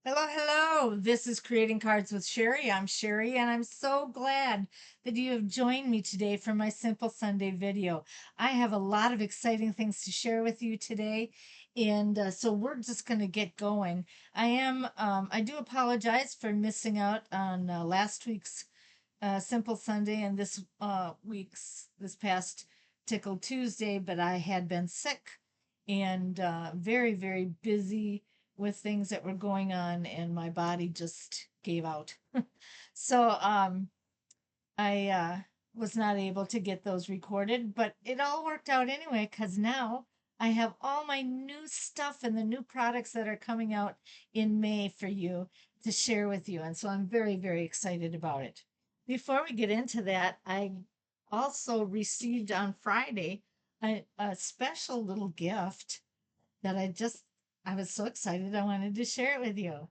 Hello, hello. This is Creating Cards with Sherry. I'm Sherry, and I'm so glad that you have joined me today for my Simple Sunday video. I have a lot of exciting things to share with you today, and so we're just going to get going. I do apologize for missing out on last week's Simple Sunday and this past Tickle Tuesday, but I had been sick and very, very busy with things that were going on, and my body just gave out. So I was not able to get those recorded, but it all worked out anyway because now I have all my new stuff and the new products that are coming out in May for you to share with you. And so I'm very, very excited about it. Before we get into that, I also received on Friday a special little gift that I was so excited I wanted to share it with you.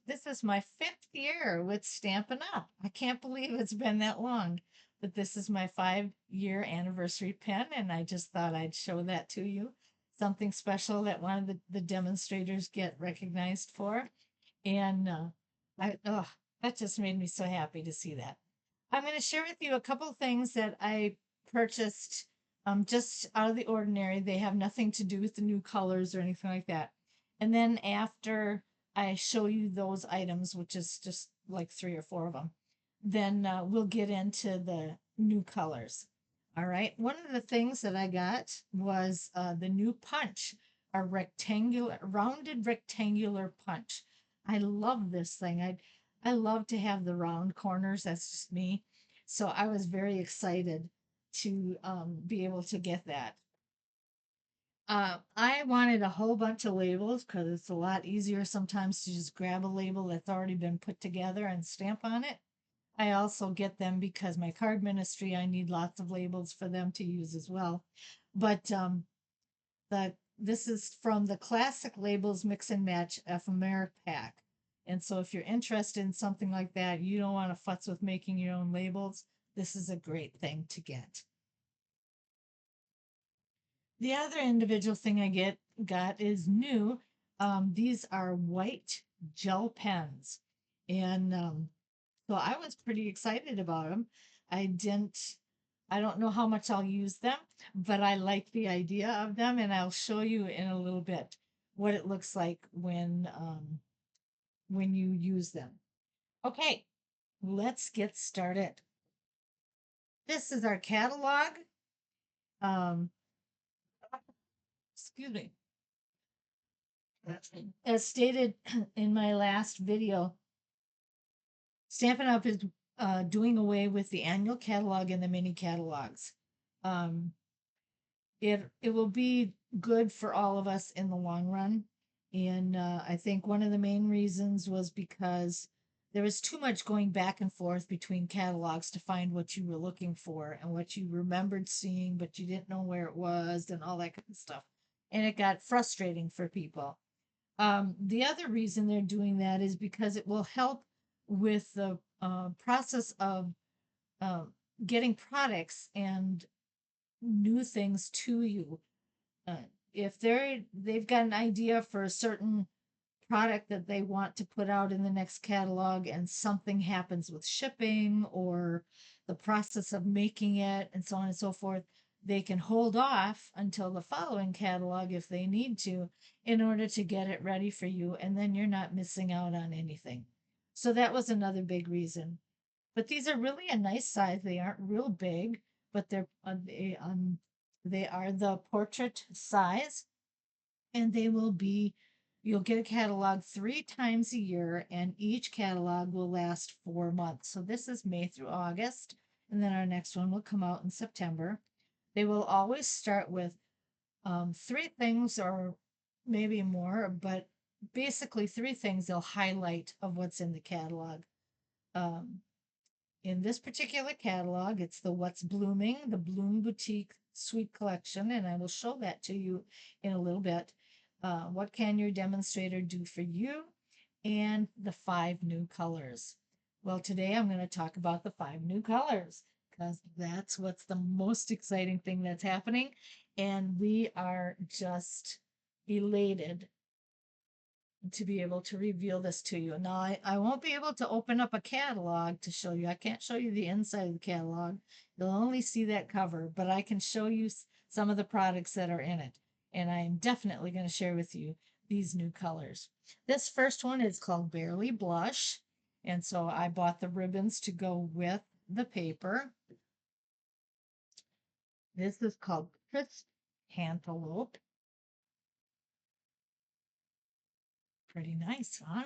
This is my fifth year with Stampin' Up. I can't believe it's been that long, but this is my 5-year anniversary pin, and I just thought I'd show that to you. Something special that one of the demonstrators get recognized for. And oh, that just made me so happy to see that. I'm going to share with you a couple things that I purchased just out of the ordinary. They have nothing to do with the new colors or anything like that. And then after I show you those items, which is just like three or four of them, then we'll get into the new colors. All right. One of the things that I got was the new punch, a rounded rectangular punch. I love this thing. I love to have the round corners. That's just me. So I was very excited to be able to get that. I wanted a whole bunch of labels because it's a lot easier sometimes to just grab a label that's already been put together and stamp on it. I also get them because my card ministry, I need lots of labels for them to use as well. But this is from the Classic Labels Mix and Match ephemera pack. And so if you're interested in something like that, you don't want to futz with making your own labels, this is a great thing to get. The other individual thing got is new. These are white gel pens. And so I was pretty excited about them. I didn't, I don't know how much I'll use them, but I like the idea of them, and I'll show you in a little bit what it looks like when you use them. Okay, let's get started. This is our catalog. Um, excuse me. As stated in my last video, Stampin' Up is doing away with the annual catalog and the mini catalogs. Um, it will be good for all of us in the long run. And I think one of the main reasons was because there was too much going back and forth between catalogs to find what you were looking for and what you remembered seeing, but you didn't know where it was and all that kind of stuff. And it got frustrating for people. The other reason they're doing that is because it will help with the process of uh, getting products and new things to you. Uh, if they've got an idea for a certain product that they want to put out in the next catalog and something happens with shipping or the process of making it and so on and so forth, they can hold off until the following catalog if they need to in order to get it ready for you, and then you're not missing out on anything. So that was another big reason. But these are really a nice size. They aren't real big, but they are the portrait size, and you'll get a catalog 3 times a year, and each catalog will last 4 months. So this is May through August, and then our next one will come out in September. They will always start with three things or maybe more, but basically three things they'll highlight of what's in the catalog. Um, in this particular catalog, it's the What's Blooming, the Bloom Boutique Suite Collection, and I will show that to you in a little bit. What can your demonstrator do for you? And the 5 new colors. Well, today I'm going to talk about the 5 new colors because that's what's the most exciting thing that's happening. And we are just elated to be able to reveal this to you. Now, I won't be able to open up a catalog to show you. I can't show you the inside of the catalog. You'll only see that cover, but I can show you some of the products that are in it. And I am definitely going to share with you these new colors. This first one is called Barely Blush. And so I bought the ribbons to go with the paper. This is called Crisp Cantaloupe. Pretty nice, huh?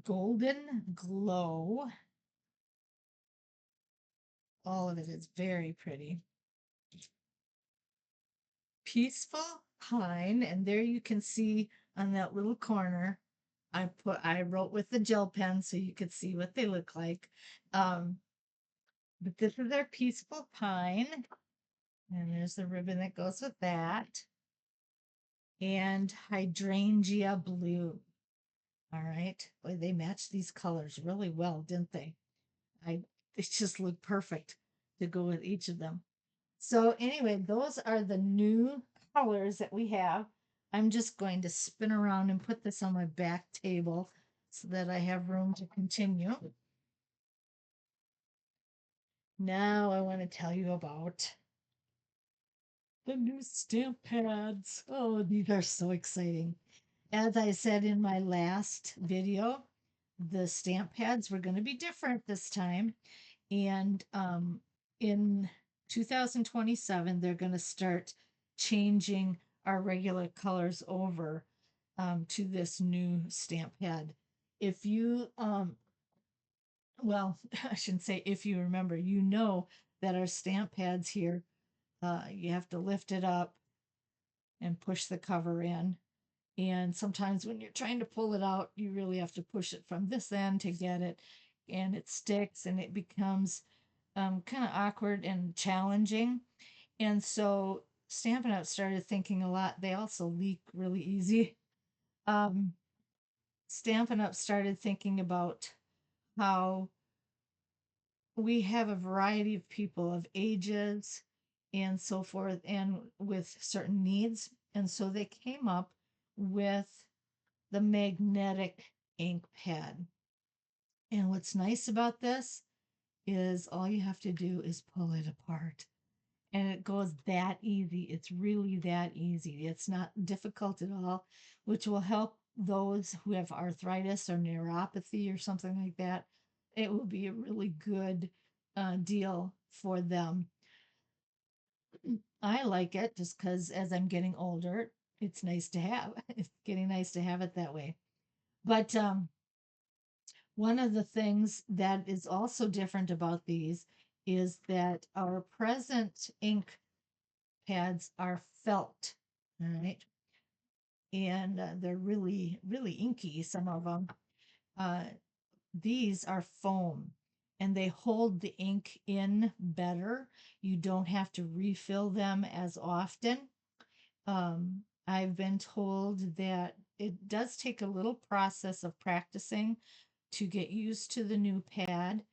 Golden Glow. All of it is very pretty. Peaceful Pine, and there you can see on that little corner, I wrote with the gel pen so you could see what they look like. Um, but this is their Peaceful Pine, and there's the ribbon that goes with that. And Hydrangea Blue. All right. Boy, they matched these colors really well, didn't they? They just look perfect to go with each of them. So anyway, those are the new colors that we have. I'm just going to spin around and put this on my back table so that I have room to continue. Now I want to tell you about the new stamp pads. Oh, these are so exciting. As I said in my last video, the stamp pads were going to be different this time. And in 2027, they're going to start changing our regular colors over to this new stamp pad. If you, well, I shouldn't say if you remember, you know that our stamp pads here, you have to lift it up and push the cover in. And sometimes when you're trying to pull it out, you really have to push it from this end to get it, and it sticks and it becomes kind of awkward and challenging. And so Stampin' Up! Started thinking a lot. They also leak really easy. Um, Stampin' Up! Started thinking about how we have a variety of people of ages and so forth, and with certain needs. And so they came up with the magnetic ink pad. And what's nice about this is all you have to do is pull it apart. And it goes that easy. It's really that easy. It's not difficult at all, which will help those who have arthritis or neuropathy or something like that. It will be a really good deal for them. I like it just because as I'm getting older, it's nice to have. It's getting nice to have it that way. But one of the things that is also different about these is that our present ink pads are felt, all right? And they're really, really inky, some of them. Uh, these are foam and they hold the ink in better. You don't have to refill them as often. I've been told that it does take a little process of practicing to get used to the new pad.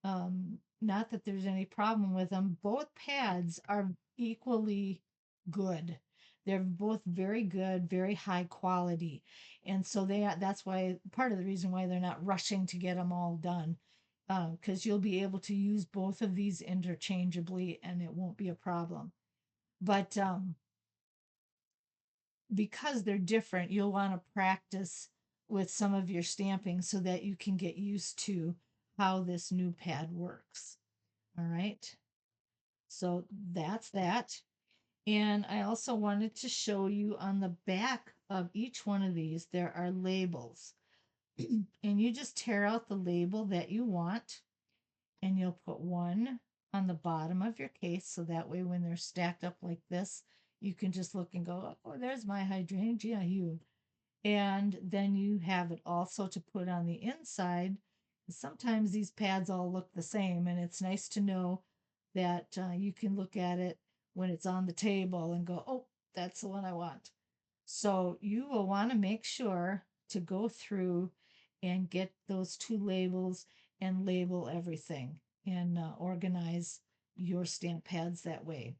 Not that there's any problem with them. Both pads are equally good. They're both very good, very high quality. And so that's why part of the reason why they're not rushing to get them all done. Because you'll be able to use both of these interchangeably and it won't be a problem. But because they're different, you'll want to practice with some of your stamping so that you can get used to how this new pad works. All right. So that's that. And I also wanted to show you on the back of each one of these, there are labels. And you just tear out the label that you want, and you'll put one on the bottom of your case. So that way, when they're stacked up like this, you can just look and go, oh, there's my hydrangea hue. And then you have it also to put on the inside. Sometimes these pads all look the same, and it's nice to know that you can look at it when it's on the table and go, oh, that's the one I want. So you will want to make sure to go through and get those two labels and label everything and organize your stamp pads that way.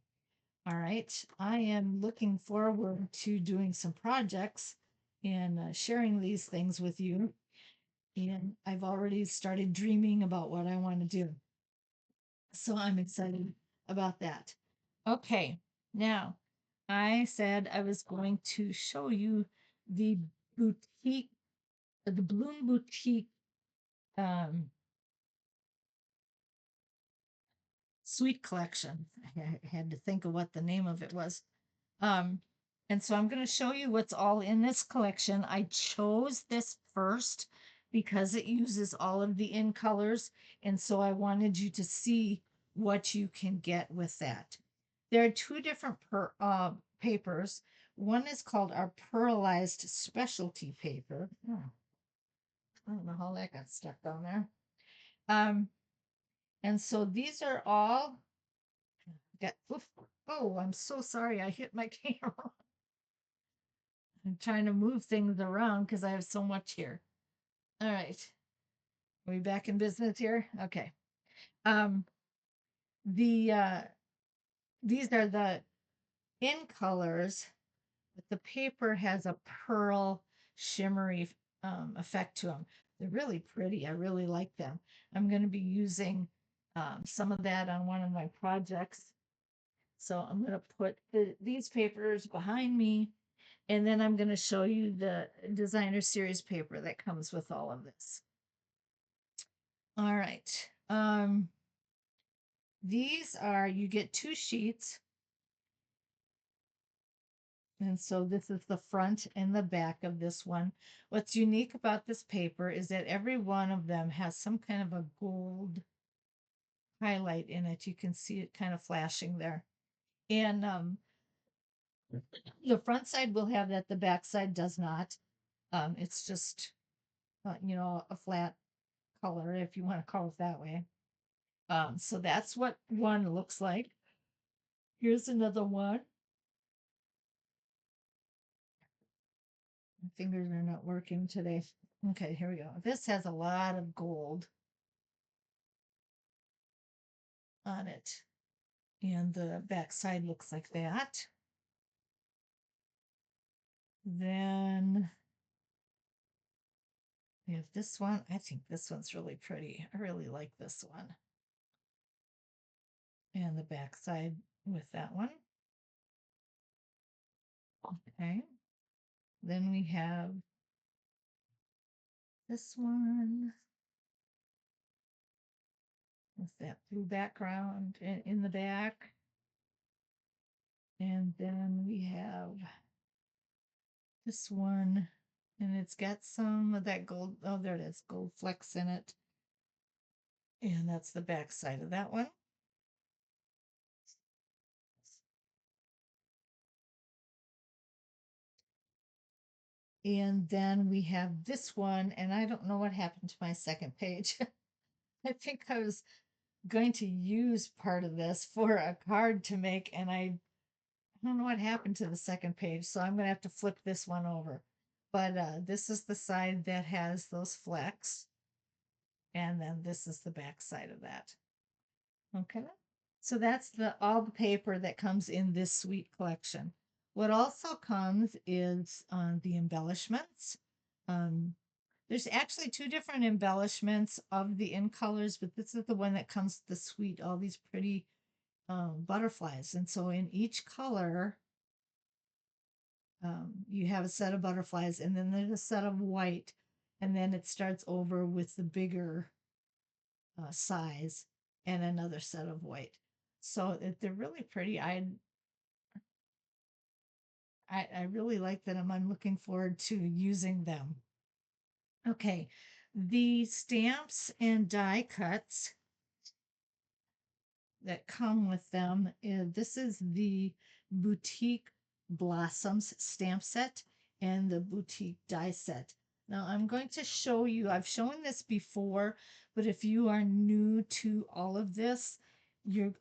All right. I am looking forward to doing some projects and sharing these things with you. And I've already started dreaming about what I want to do. So I'm excited about that. Okay, now I said I was going to show you the boutique, the Bloom Boutique um, suite collection. I had to think of what the name of it was. Um, and so I'm going to show you what's all in this collection. I chose this first because it uses all of the in colors. And so I wanted you to see what you can get with that. There are two different papers. One is called our pearlized specialty paper. Oh, I don't know how that got stuck down there. Um, and so these are all got, oof, oh, I'm so sorry. I hit my camera. I'm trying to move things around because I have so much here. All right. Are we back in business here? Okay. Um, the these are the in colors, but the paper has a pearl shimmery effect to them. They're really pretty. I really like them. I'm going to be using some of that on one of my projects. So I'm going to put these papers behind me, and then I'm going to show you the designer series paper that comes with all of this. All right. These are, you get two sheets. And so this is the front and the back of this one. What's unique about this paper is that every one of them has some kind of a gold highlight in it. You can see it kind of flashing there. And the front side will have that, the back side does not. It's just, a flat color, if you want to call it that way. So that's what one looks like. Here's another one. My fingers are not working today. Okay, here we go. This has a lot of gold on it. And the back side looks like that. Then we have this one. I think this one's really pretty. I really like this one. And the back side with that one. Okay. Then we have this one with that blue background in the back. And then we have this one, and it's got some of that gold. Oh, there it is, gold flecks in it. And that's the back side of that one. And then we have this one, and I don't know what happened to my second page. I think I was going to use part of this for a card to make, and I don't know what happened to the second page, so I'm going to have to flip this one over. But this is the side that has those flecks, and then this is the back side of that. Okay. So that's all the paper that comes in this suite collection. What also comes is the embellishments. Um, there's actually two different embellishments of the in colors, but this is the one that comes with the suite, all these pretty butterflies. And so in each color, you have a set of butterflies, and then there's a set of white, and then it starts over with the bigger size and another set of white. So they're really pretty. I really like them. I'm looking forward to using them. Okay, the stamps and die cuts that come with them. This is the Boutique Blossoms stamp set and the Boutique die set. Now I'm going to show you, I've shown this before, but if you are new to all of this,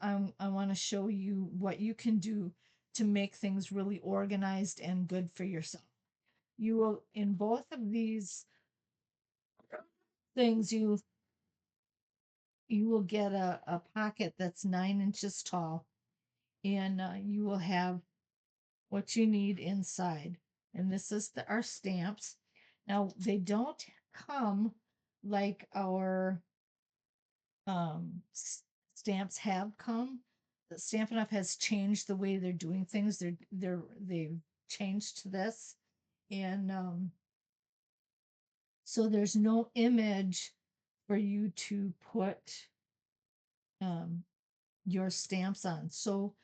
I want to show you what you can do to make things really organized and good for yourself. You will, in both of these things, you will get a pocket that's 9 inches tall, and you will have what you need inside. And this is our stamps. Now they don't come like our stamps have come. Stampin' Up has changed the way they're doing things. They've changed to this, and so there's no image for you to put um, your stamps on. So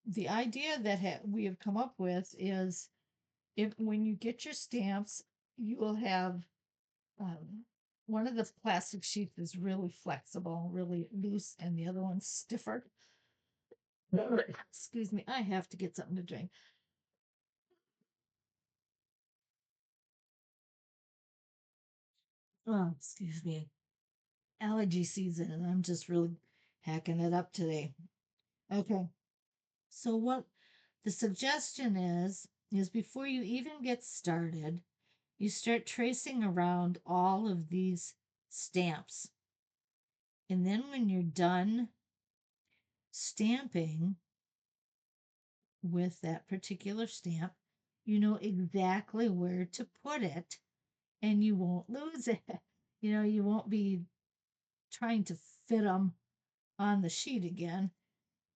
the idea that we have come up with is, if when you get your stamps, you will have um, one of the plastic sheets is really flexible, really loose, and the other one's stiffer. Excuse me, I have to get something to drink. Oh, excuse me. Allergy season, and I'm just really hacking it up today. Okay. So what the suggestion is before you even get started, you start tracing around all of these stamps. And then when you're done stamping with that particular stamp, you know exactly where to put it and you won't lose it. You won't be trying to fit them on the sheet again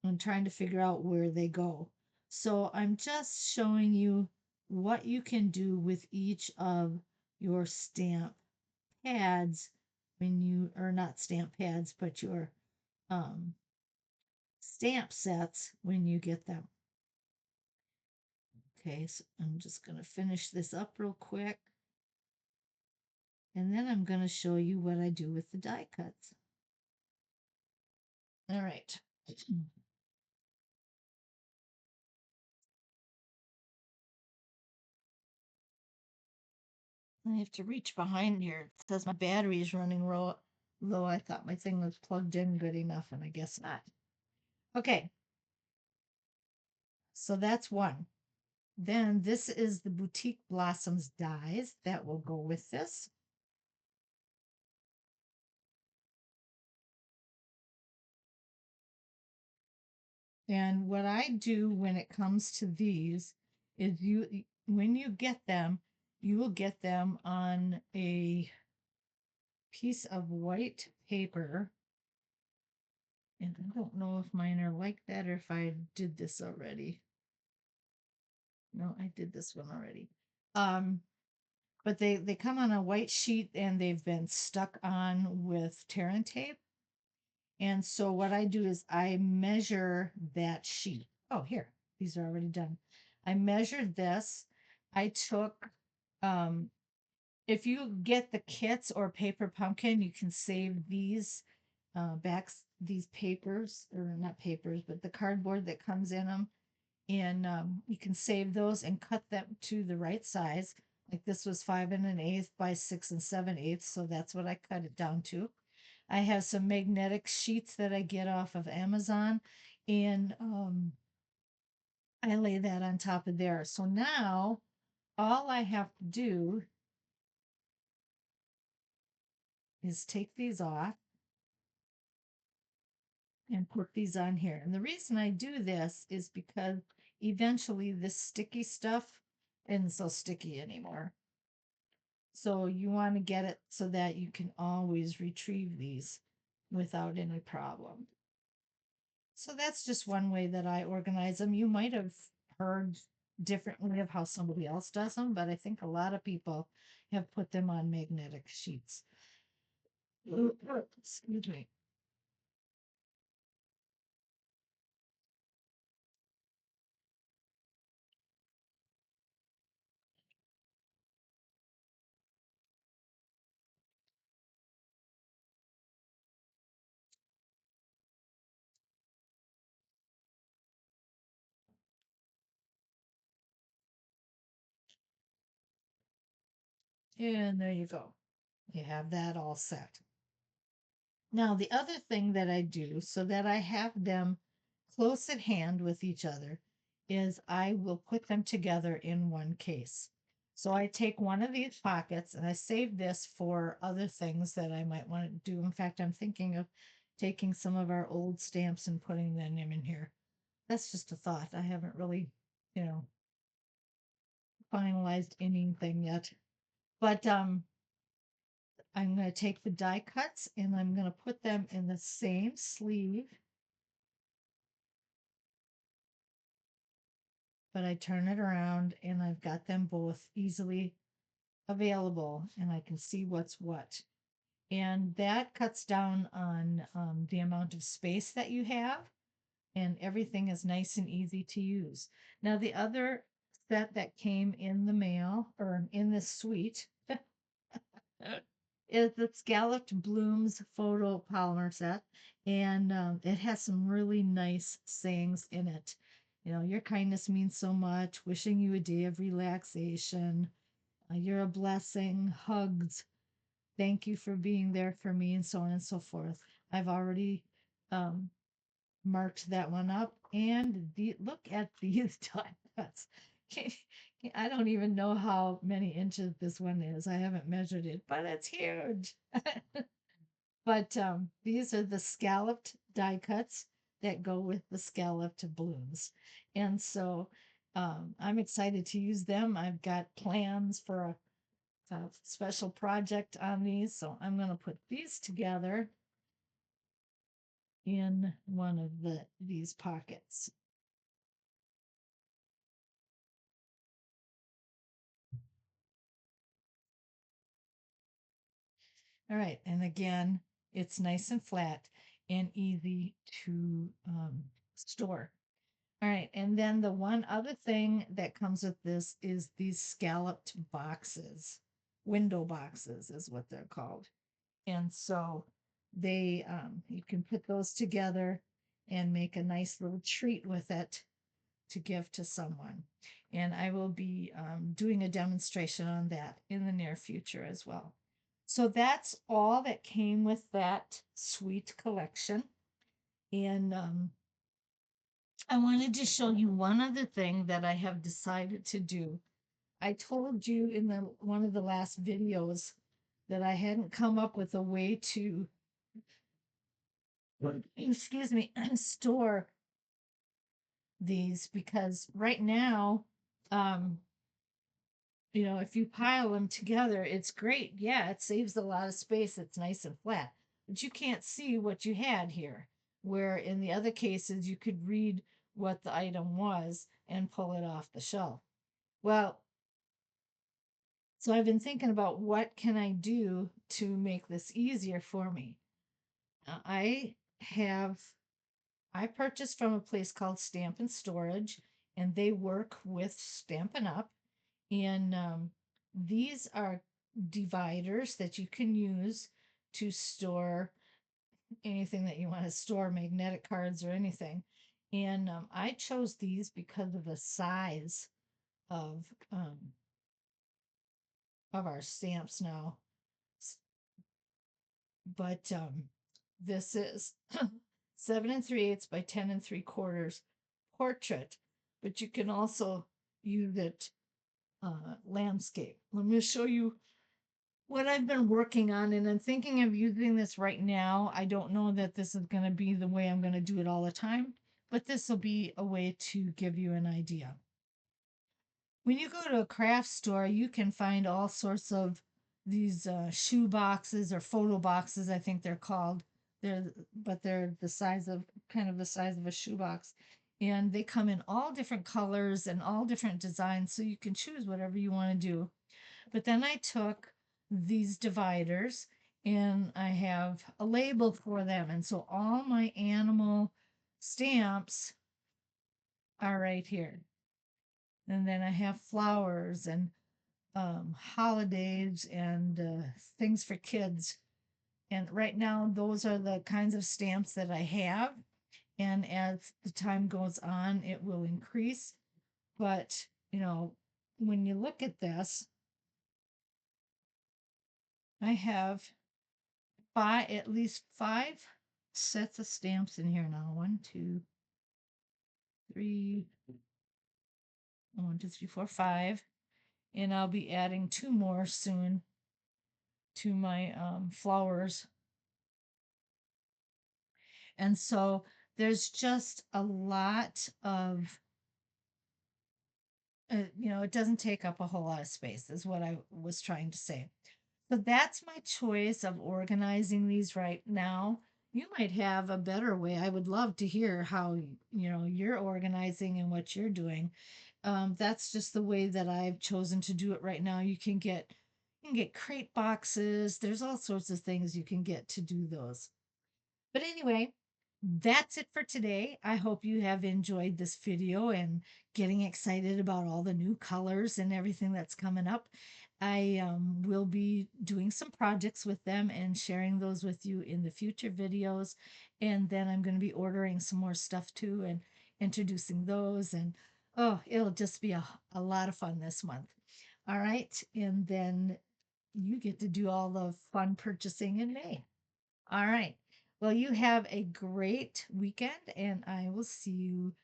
and trying to figure out where they go. So I'm just showing you what you can do with each of your stamp pads when you, or not stamp pads, but your um, stamp sets when you get them. Okay, so I'm just going to finish this up real quick. And then I'm going to show you what I do with the die cuts. All right. I have to reach behind here. It says my battery is running low. I thought my thing was plugged in good enough, and I guess not. Okay, so that's one. Then this is the Boutique Blossoms dies that will go with this. And what I do when it comes to these is when you get them, you will get them on a piece of white paper. And I don't know if mine are like that or if I did this already. No, I did this one already. Um, but they come on a white sheet and they've been stuck on with tear and tape. And so what I do is I measure that sheet. Oh, here, these are already done. I measured this. I took, um, if you get the kits or paper pumpkin, you can save these backs, these papers, or not papers, but the cardboard that comes in them. And you can save those and cut them to the right size. Like this was 5 1/8 by 6 7/8, so that's what I cut it down to. I have some magnetic sheets that I get off of Amazon, and I lay that on top of there. So now all I have to do is take these off and put these on here. And the reason I do this is because eventually this sticky stuff isn't so sticky anymore. So you want to get it so that you can always retrieve these without any problem. So that's just one way that I organize them. You might have heard differently of how somebody else does them, but I think a lot of people have put them on magnetic sheets. Excuse me. And there you go. You have that all set. Now, the other thing that I do so that I have them close at hand with each other is I will put them together in one case. So I take one of these pockets and I save this for other things that I might want to do. In fact, I'm thinking of taking some of our old stamps and putting them in here. That's just a thought. I haven't really, you know, finalized anything yet. But I'm going to take the die cuts and I'm going to put them in the same sleeve. But I turn it around and I've got them both easily available and I can see what's what. And that cuts down on the amount of space that you have, and everything is nice and easy to use. Now, the other set that came in the mail or in this suite is the Scalloped Blooms photo polymer set, and it has some really nice sayings in it. You know, your kindness means so much, wishing you a day of relaxation, you're a blessing, hugs, thank you for being there for me, and so on and so forth. I've already um, marked that one up. And look at these die cuts. I don't even know how many inches this one is. I haven't measured it, but it's huge. But these are the scalloped die cuts that go with the scalloped blooms. And so I'm excited to use them. I've got plans for a special project on these. So I'm going to put these together in one of these pockets. All right, and again, it's nice and flat and easy to store. All right, and then the one other thing that comes with this is these scalloped boxes. Window boxes is what they're called. And so they you can put those together and make a nice little treat with it to give to someone. And I will be doing a demonstration on that in the near future as well. So that's all that came with that sweet collection. And I wanted to show you one other thing that I have decided to do. I told you in one of the last videos that I hadn't come up with a way to, excuse me, store these, because right now, um, you know, if you pile them together, it's great. Yeah, it saves a lot of space. It's nice and flat, but you can't see what you had here. Where in the other cases, you could read what the item was and pull it off the shelf. Well, so I've been thinking about what can I do to make this easier for me. I have I purchased from a place called Stamp and Storage, and they work with Stampin' Up. And these are dividers that you can use to store anything that you want to store, magnetic cards or anything. And I chose these because of the size of um, of our stamps now. But this is 7 3/8 by 10 3/4 portrait, but you can also use it landscape. Let me show you what I've been working on, and I'm thinking of using this right now. I don't know that this is going to be the way I'm going to do it all the time, but this will be a way to give you an idea. When you go to a craft store, you can find all sorts of these shoe boxes or photo boxes, I think they're called. They're the size of kind of the size of a shoebox. And they come in all different colors and all different designs, so you can choose whatever you want to do. But then I took these dividers and I have a label for them. And so all my animal stamps are right here. And then I have flowers and holidays and things for kids. And right now, those are the kinds of stamps that I have. And as the time goes on, it will increase. But, you know, when you look at this, I have at least five sets of stamps in here now. 1, 2, 3, 1, 2, 3, 4, 5. And I'll be adding 2 more soon to my flowers. And so there's just a lot of it doesn't take up a whole lot of space, is what I was trying to say. So that's my choice of organizing these right now. You might have a better way. I would love to hear how, you're organizing and what you're doing. That's just the way that I've chosen to do it right now. You can get crate boxes. There's all sorts of things you can get to do those. But anyway, that's it for today. I hope you have enjoyed this video and getting excited about all the new colors and everything that's coming up. I will be doing some projects with them and sharing those with you in the future videos. And then I'm going to be ordering some more stuff too and introducing those. And oh, it'll just be a lot of fun this month. All right. And then you get to do all the fun purchasing in May. All right. Well, you have a great weekend, and I will see you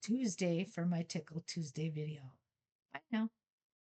Tuesday for my Tickle Tuesday video. Bye now.